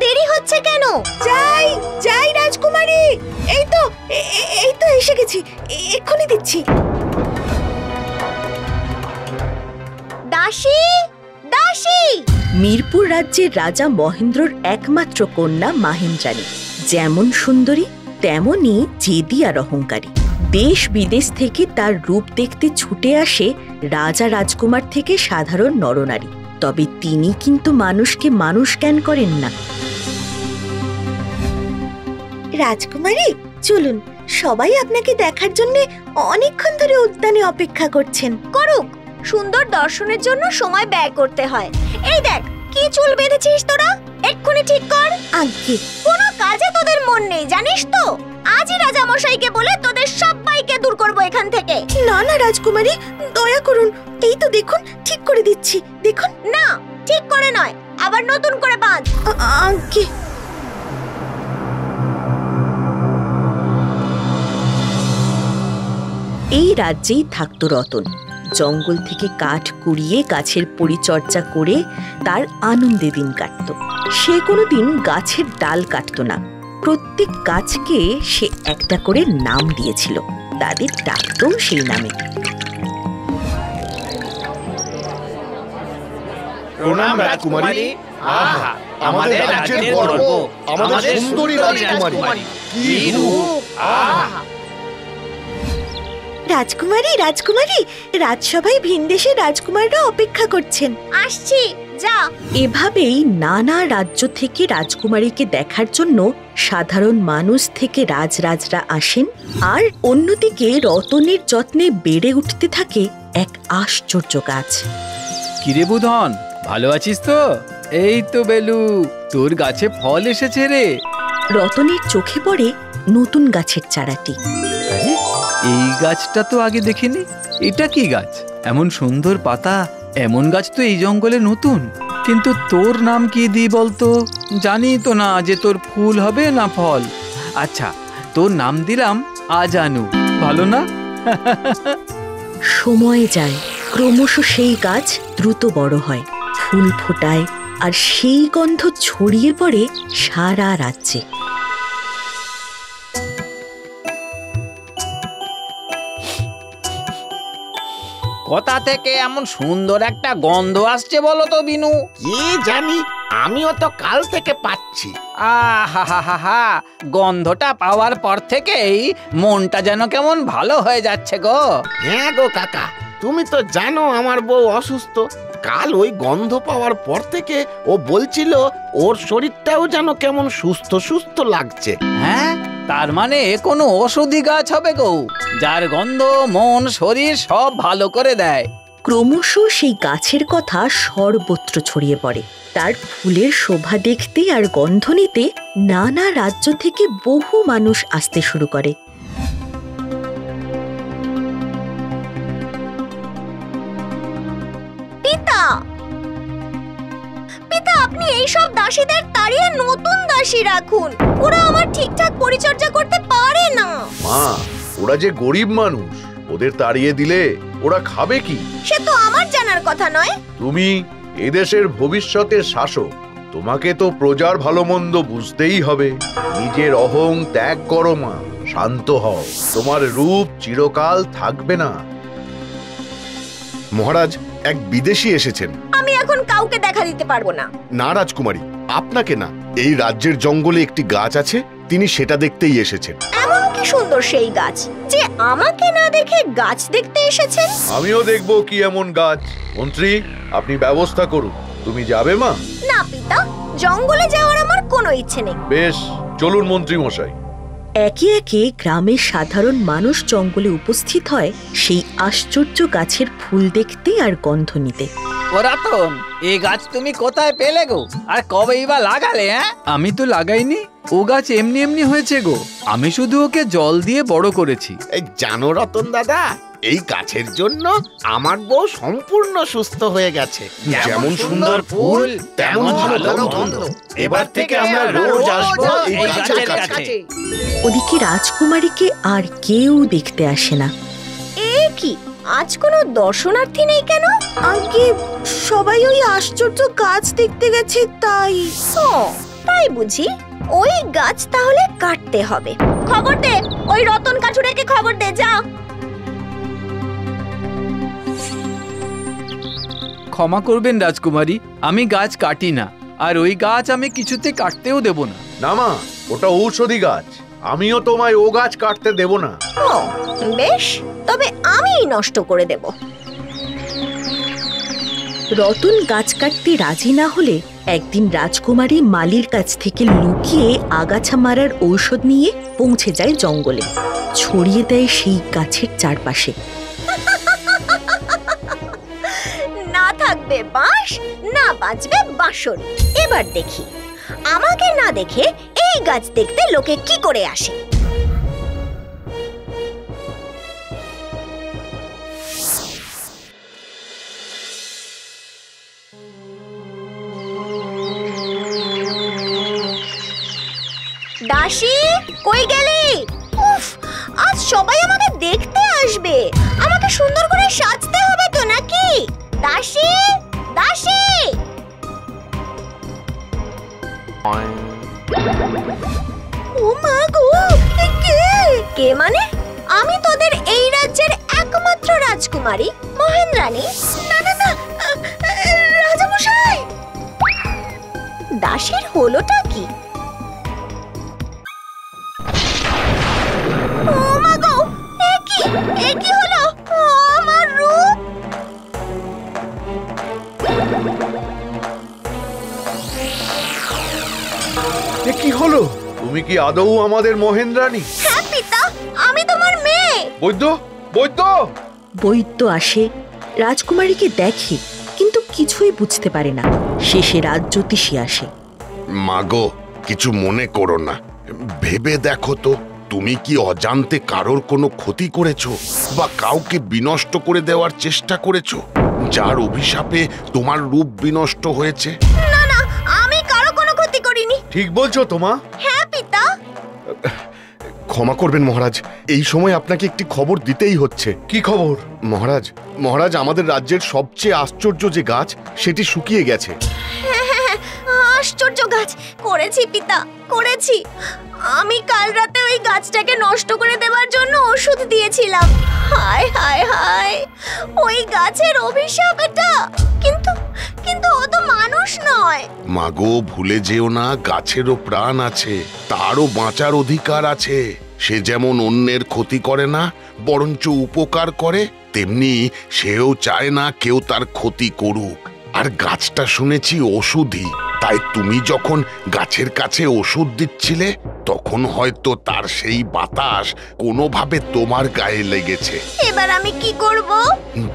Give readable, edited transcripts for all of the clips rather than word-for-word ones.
দেরি হচ্ছে কেন? যাই যাই রাজকুমারী, এই তো এসে গেছি, এক্ষুনি দিচ্ছি। দাসী দাসী। মিরপুর রাজ্যের রাজা মহেন্দ্রর একমাত্র কন্যা মাহেন্দ্রাণী যেমন সুন্দরী তেমনি জেদি আর অহংকারী। দেশ বিদেশ থেকে তার রূপ দেখতে ছুটে আসে রাজা রাজকুমার থেকে সাধারণ নরনারী। তবে তিনি কিন্তু মানুষকে মানুষ জ্ঞান করেন না। রাজকুমারী চলুন, সবাই আপনাকে দেখার জন্য অনেকক্ষণ ধরে উদ্যানে অপেক্ষা করছেন। করুক, সুন্দর দর্শনের জন্য সময় ব্যয় করতে হয়। এই দেখ কি চুল বেঁধেছিস তোরা, এক্ষুনি ঠিক কর। আজ্ঞে। কোনো কাজে তোদের মন নেই জানিস তো? আজই রাজা মশাইকে বলে তোদের সবাইকে দূর করব এখান থেকে। না না রাজকুমারী, দয়া করুন, এই তো দেখুন ঠিক করে দিচ্ছি, দেখুন। না, ঠিক করে নয়, আবার নতুন করে বাঁধ। আজ্ঞে। এই রাজ্যেই থাকতো রতন। জঙ্গল থেকে কাঠ কুড়িয়ে গাছের পরিচর্যা করে তার আনন্দে দিন কাটত। সে কোনোদিন গাছের ডাল কাটত না। প্রত্যেক গাছকে সে একটা করে নাম দিয়েছিল, তাদের ডাকতো সেই নামে। প্রণাম রাজকুমারী। আহা, আমাদের রাজ্যের গর্ব, আমাদের সুন্দরী রাজকুমারী, কি রূপ! আহা! রাজকুমারী রাজকুমারী, রাজসভায় ভিনদেশের রাজকুমাররা অপেক্ষা করছেন। আসছি, যা। এভাবেই নানা রাজ্য থেকে রাজকুমারীকে দেখার জন্য সাধারণ মানুষ থেকে রাজরাজরা আসেন। আর অন্যদিকে রতনের যত্নে বেড়ে উঠতে থাকে এক আশ্চর্য গাছ। কিরে বুধন, ভালো আছিস তো? এই তো বেলু, তোর গাছে ফল এসেছে রে। রতনের চোখে পড়ে নতুন গাছের চারাটি। এই গাছটা তো আগে দেখিনি। এটা কি গাছ? এমন সুন্দর পাতা, এমন গাছ তো এই জঙ্গলে নতুন। কিন্তু তোর নাম কি দিই বলতো? জানি তো না যে তোর ফুল হবে না ফল। আচ্ছা, তোর নাম দিলাম আজানু, ভালো না? সময় যায়, ক্রমশ সেই গাছ দ্রুত বড় হয়, ফুল ফোটায়, আর সেই গন্ধ ছড়িয়ে পড়ে সারা রাজ্যে। কোথা থেকে এমন সুন্দর একটা গন্ধ আসছে বলো তো বিনু? কি জানি, আমিও তো কাল থেকে পাচ্ছি। আহা, গন্ধটা পাওয়ার পর থেকেই মনটা যেন কেমন ভালো হয়ে যাচ্ছে গো। হ্যাঁ গো কাকা, তুমি তো জানো আমার বউ অসুস্থ। কাল ওই গন্ধ পাওয়ার পর থেকে ও বলছিল ওর শরীরটাও যেন কেমন সুস্থ সুস্থ লাগছে। হ্যাঁ, তার মানে কোনো ওষুধি গাছ হবে গো, যার গন্ধ মন শরীর সব ভালো করে দেয়। ক্রমশ সেই গাছের কথা সর্বত্র ছড়িয়ে পড়ে। তার ফুলের শোভা দেখতে আর গন্ধ নিতে নানা রাজ্য থেকে বহু মানুষ আসতে শুরু করে। পিতা, আপনি এই সব দাসীদের তাড়িয়ে নতুন দাসী রাখুন। ওরা আমার ঠিকঠাক পরিচর্যা করতে পারে না। মা, ওরা যে গরিব মানুষ, ওদের তাড়িয়ে দিলে ওরা খাবে কি? সে তো আমার জানার কথা নয়। তুমি এদেশের ভবিষ্যতের শাসক, তোমাকে তো প্রজার ভালো মন্দ বুঝতেই হবে। নিজের অহং ত্যাগ করো মা, শান্ত হও, তোমার রূপ চিরকাল থাকবে না। মহারাজ, এক বিদেশী এসেছেন। আমি এখন কাউকে দেখা দিতে পারবো না। না রাজকুমারী, আপনাকে না, এই রাজ্যের জঙ্গলে একটি গাছ আছে, তিনি সেটা দেখতেই এসেছেন। এমন কি সুন্দর সেই গাছ যে আমাকে না দেখে গাছ দেখতে এসেছেন? আমিও দেখবো কি এমন গাছ। মন্ত্রী, আপনি ব্যবস্থা করুন। তুমি যাবে মা? না পিতা, জঙ্গলে যাওয়ার আমার কোনো ইচ্ছে নেই। বেশ, চলুন মন্ত্রী মশাই। একে একে গ্রামের সাধারণ মানুষ জঙ্গলে উপস্থিত হয় সেই আশ্চর্য গাছের ফুল দেখতে আর গন্ধ নিতে। ও রতন, এই গাছ তুমি কোথায় পেলে গো, আর কবেই বা লাগালে? হ্যাঁ, আমি তো লাগাইনি, ও গাছ এমনি এমনি হয়েছে গো। আমি শুধু ওকে জল দিয়ে বড় করেছি। এই জানো রতন দাদা, এই গাছের জন্য আমার বউ সম্পূর্ণ সুস্থ হয়ে গেছে। যেমন সুন্দর ফুল, তেমন ভালো গন্ধ। এবার থেকে আমরা রোজ আসবো এই গাছের কাছে। ওদিকে রাজকুমারীকে আর কেউ দেখতে আসে না। এ কি, আজ কোনো দর্শনার্থী নেই কেন? আগে সবাই ওই আশ্চর্য গাছ দেখতে গেছে তাই। তাই বুঝি? ওই গাছ তাহলে কাটতে হবে। খবর দে, ওই রতন কাঠুরেকে খবর দে, যা। ক্ষমা করবেন রাজকুমারী, আমি গাছ কাটি না, আর ওই গাছ আমি কিছুতে কাটতেও দেব না। না মা, ওটা ঔষধি গাছ। আমিও তোমায় ও গাছ কাটতে দেব না। ও বেশ, তবে আমিই নষ্ট করে দেব। রতন গাছ কাটতে রাজি না হলে একদিন রাজকুমারী মালির কাছ থেকে লুকিয়ে আগাছা মারার ঔষধ নিয়ে পৌঁছে যায় জঙ্গলে, ছড়িয়ে দেয় সেই গাছের চারপাশে। না থাকবে বাঁশ, না বাজবে বাঁশর। এবার দেখি আমাকে না দেখে এই গাছ দেখতে লোকে কি করে আসে। দাসী, কই গেলি? উফ, আজ সবাই আমাকে দেখতে আসবে। আমাকে সুন্দর করে সাজতে হবে তো নাকি? দাসী, দাসী। ও মা গো, কে মানে? আমি তোদের এই রাজ্যের একমাত্র রাজকুমারী মহেন্দ্রাণী। না না না, রাজামশাই। দাসীর হলোটা কি? ও মা গো, এ কি হলো? আমার রূপ! এ কি হলো? তুমি কি আদৌ আমাদের মহেন্দ্রাণী? হ্যাঁ পিতা, আমি তোমার মেয়ে। বৈদ্য, বৈদ্য! বৈদ্য আসে, রাজকুমারীকে দেখে, কিন্তু কিছুই বুঝতে পারে না। শেষে রাজজ্যোতিষী আসে। মাগো, কিছু মনে করো না, ভেবে দেখো তো, তুমি কি অজান্তে কারোর কোনো ক্ষতি করেছো বা কাউকে বিনষ্ট করে দেওয়ার চেষ্টা করেছো, যার অভিশাপে তোমার রূপ বিনষ্ট হয়েছে? না না, আমি কারো কোনো ক্ষতি করিনি। ঠিক বলছো তোমা? হ্যাঁ পিতা। ক্ষমা করবেন মহারাজ, এই সময় আপনাকে একটি খবর দিতেই হচ্ছে। কি খবর? মহারাজ, মহারাজ, আমাদের রাজ্যের সবচেয়ে আশ্চর্য যে গাছ সেটি শুকিয়ে গেছে। আশ্চর্য গাছ! করেছি পিতা, করেছি। আমি কাল রাতে ওই গাছটাকে নষ্ট করে দেওয়ার জন্য ওষুধ দিয়েছিলাম। হায় হায় হায়, ওই গাছের অভিশাপ এটা। কিন্তু কিন্তু ও তো মানুষ নয়। মাগো, ভুলে যেও না, গাছেরও প্রাণ আছে, তারও বাঁচার অধিকার আছে। সে যেমন অন্যের ক্ষতি করে না, বরঞ্চ উপকার করে, তেমনি সেও চায় না কেউ তার ক্ষতি করুক। আর গাছটা শুনেছি ওষুধি, তাই তুমি যখন গাছের কাছে ওষুধ দিচ্ছিলে, তখন হয়তো তার সেই বাতাস কোনোভাবে তোমার গায়ে লেগেছে। এবার আমি কি করব?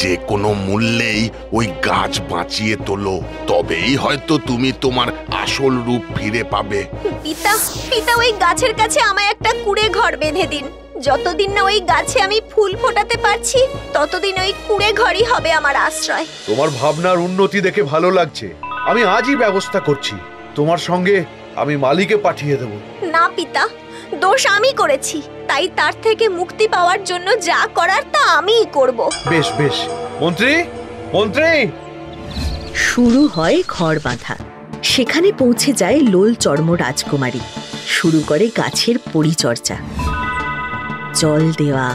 যে কোনো মূল্যেই ওই গাছ বাঁচিয়ে তোলো, তবেই হয়তো তুমি তোমার আসল রূপ ফিরে পাবে। পিতা, পিতা, ওই গাছের কাছে আমায় একটা কুঁড়ে ঘর বেঁধে দিন। যতদিন না ওই গাছে আমি ফুল ফোটাতে পারছি, ততদিন ওই কুঁড়ে ঘরই হবে আমার আশ্রয়। তোমার ভাবনার উন্নতি দেখে ভালো লাগছে। আমি আজই ব্যবস্থা করছি। তোমার সঙ্গে আমি মালিকে পাঠিয়ে দেব। না পিতা, দোষ আমি করেছি, তাই তার থেকে মুক্তি পাওয়ার জন্য যা করার তা আমিই করব। বেশ বেশ। মন্ত্রী, মন্ত্রী! শুরু হয় ঘর বাঁধা। সেখানে পৌঁছে যায় লোল চর্ম রাজকুমারী। শুরু করে গাছের পরিচর্যা, জল দেওয়া,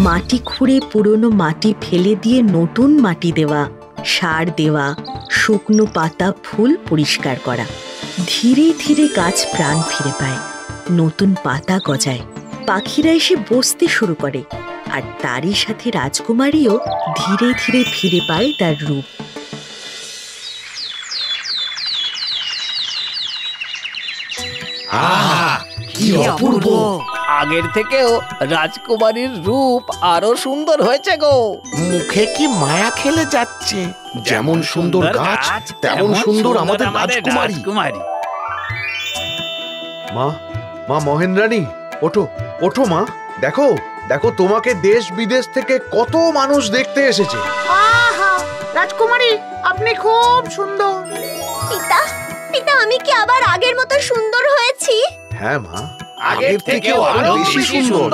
মাটি খুঁড়ে পুরনো মাটি ফেলে দিয়ে নতুন মাটি দেওয়া, সার দেওয়া, শুকনো পাতা ফুল পরিষ্কার করা। ধীরে ধীরে গাছ প্রাণ ফিরে পায়, নতুন পাতা গজায়, পাখিরা এসে বসতে শুরু করে, আর তারই সাথে রাজকুমারীও ধীরে ধীরে ফিরে পায় তার রূপ। আহা, কি অপূর্ব! আগের থেকেও রাজকুমারীর রূপ আরো সুন্দর হয়েছে গো। মুখে কি মায়া খেলে যাচ্ছে। যেমন সুন্দর গাছ, তেমন সুন্দর আমাদের রাজকুমারী। মা, মা মহেন্দ্রাণী, ওঠো, ওঠো মা। দেখো, দেখো, তোমাকে দেশ বিদেশ থেকে কত মানুষ দেখতে এসেছে। আহা, রাজকুমারী, আপনি খুব সুন্দর। পিতা, পিতা, আমি কি আবার আগের মতো সুন্দর হয়েছি? হ্যাঁ মা, আগের থেকেও আরো বেশি সুন্দর।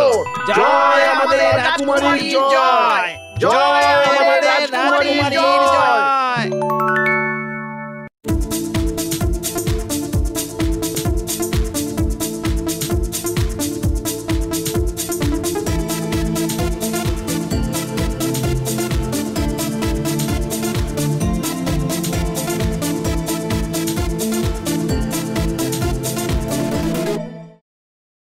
জয় আমাদের রাজকুমারীর জয়! জয় আমাদের রাজকুমারীর জয়!